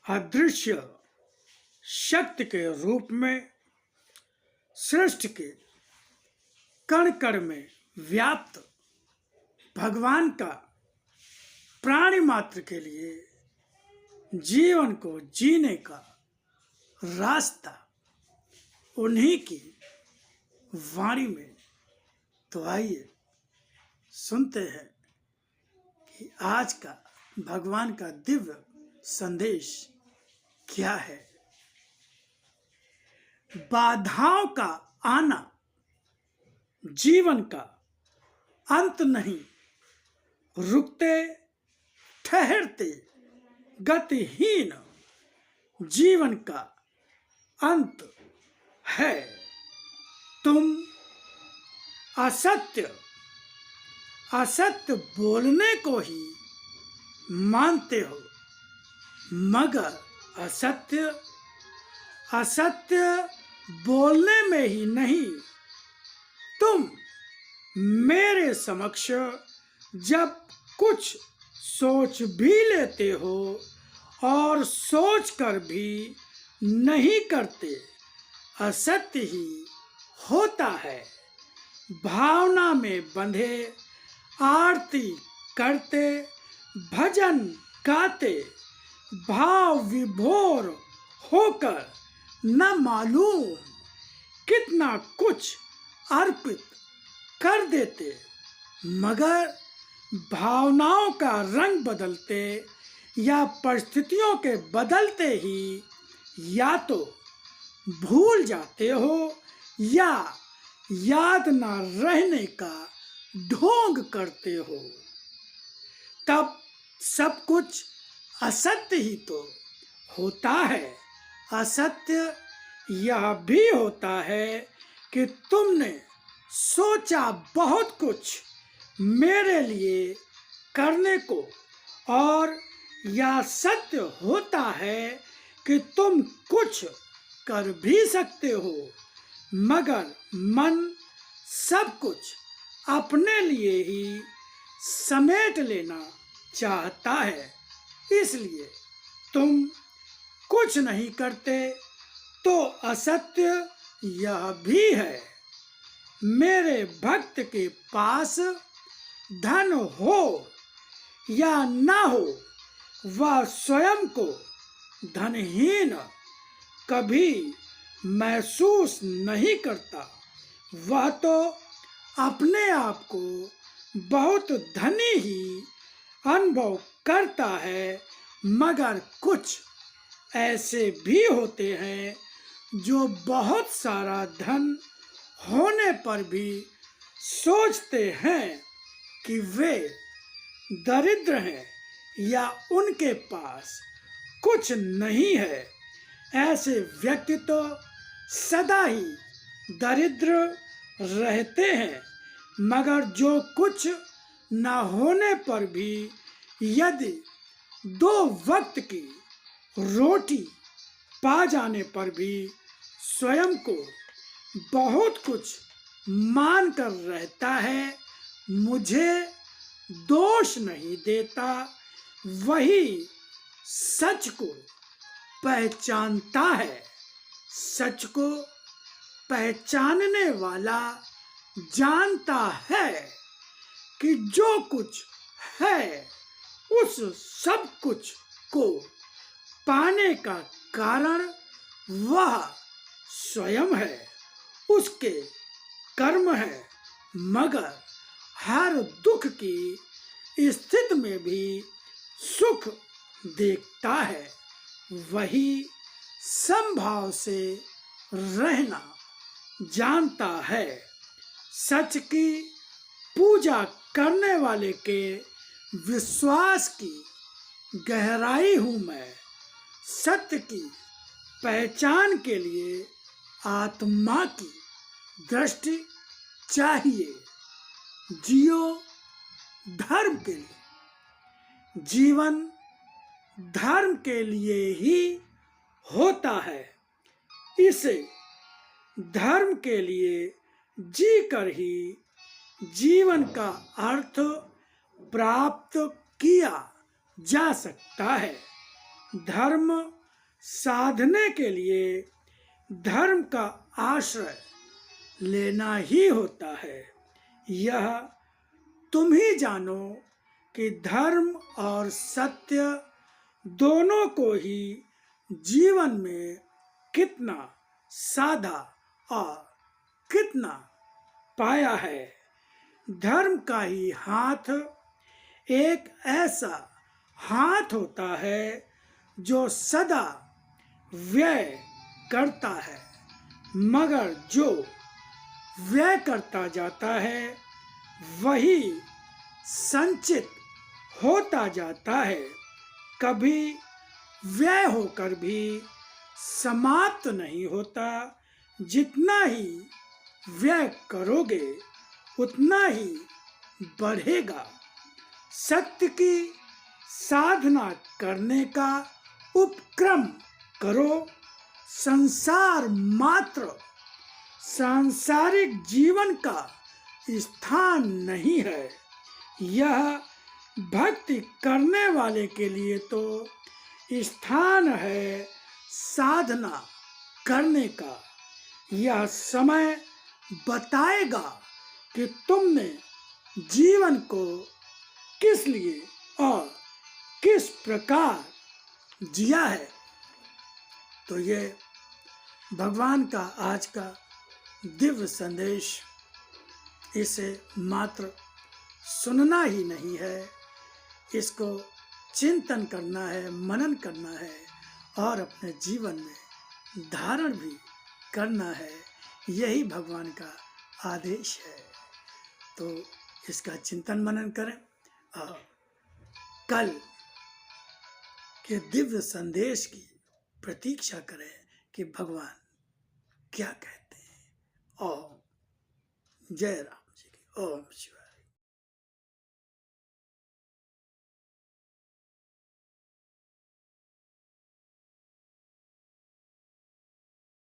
अदृश्य शक्ति के रूप में सृष्टि के कण कण में व्याप्त भगवान का प्राणी मात्र के लिए जीवन को जीने का रास्ता उन्हीं की वाणी में। तो आइए सुनते हैं कि आज का भगवान का दिव्य संदेश क्या है। बाधाओं का आना जीवन का अंत नहीं, रुकते ठहरते गतिहीन जीवन का अंत है। तुम असत्य बोलने को ही मानते हो, मगर असत्य बोलने में ही नहीं, तुम मेरे समक्ष जब कुछ सोच भी लेते हो और सोच कर भी नहीं करते, असत्य ही होता है। भावना में बंधे आरती करते, भजन गाते, भाव विभोर होकर न मालूम कितना कुछ अर्पित कर देते, मगर भावनाओं का रंग बदलते या परिस्थितियों के बदलते ही या तो भूल जाते हो या याद न रहने का ढोंग करते हो। तब सब कुछ असत्य ही तो होता है। असत्य यह भी होता है कि तुमने सोचा बहुत कुछ मेरे लिए करने को, और यह सत्य होता है कि तुम कुछ कर भी सकते हो, मगर मन सब कुछ अपने लिए ही समेट लेना चाहता है। इसलिए तुम कुछ नहीं करते। तो असत्य यह भी है, मेरे भक्त के पास धन हो या ना हो, वह स्वयं को धनहीन कभी महसूस नहीं करता। वह तो अपने आप को बहुत धनी ही अनुभव करता है, मगर कुछ ऐसे भी होते हैं जो बहुत सारा धन होने पर भी सोचते हैं कि वे दरिद्र हैं या उनके पास कुछ नहीं है। ऐसे व्यक्ति तो सदा ही दरिद्र रहते हैं, मगर जो कुछ न होने पर भी यदि 2 वक्त की रोटी पा जाने पर भी स्वयं को बहुत कुछ मान कर रहता है, मुझे दोष नहीं देता, वही सच को पहचानता है। सच को पहचानने वाला जानता है कि जो कुछ है उस सब कुछ को पाने का कारण वह स्वयं है, उसके कर्म है, मगर हर दुख की स्थिति में भी सुख देखता है। वही समभाव से रहना जानता है। सच की पूजा करने वाले के विश्वास की गहराई हूँ मैं। सत्य की पहचान के लिए आत्मा की दृष्टि चाहिए। जियो धर्म के लिए। जीवन धर्म के लिए ही होता है। इसे धर्म के लिए जीकर ही जीवन का अर्थ प्राप्त किया जा सकता है। धर्म साधने के लिए धर्म का आश्रय लेना ही होता है। यह तुम ही जानो कि धर्म और सत्य दोनों को ही जीवन में कितना साधा और कितना पाया है। धर्म का ही हाथ एक ऐसा हाथ होता है जो सदा व्यय करता है, मगर जो व्यय करता जाता है वही संचित होता जाता है। कभी व्यय होकर भी समाप्त नहीं होता। जितना ही व्यय करोगे उतना ही बढ़ेगा। सत्य की साधना करने का उपक्रम करो। संसार मात्र सांसारिक जीवन का स्थान नहीं है। यह भक्ति करने वाले के लिए तो स्थान है साधना करने का। यह समय बताएगा कि तुमने जीवन को किस लिए और किस प्रकार जिया है। तो ये भगवान का आज का दिव्य संदेश, इसे मात्र सुनना ही नहीं है, इसको चिंतन करना है, मनन करना है और अपने जीवन में धारण भी करना है। यही भगवान का आदेश है। तो इसका चिंतन मनन करें और कल के दिव्य संदेश की प्रतीक्षा करें कि भगवान क्या कहते हैं। ओम जय राम जी की ओम शिवाय।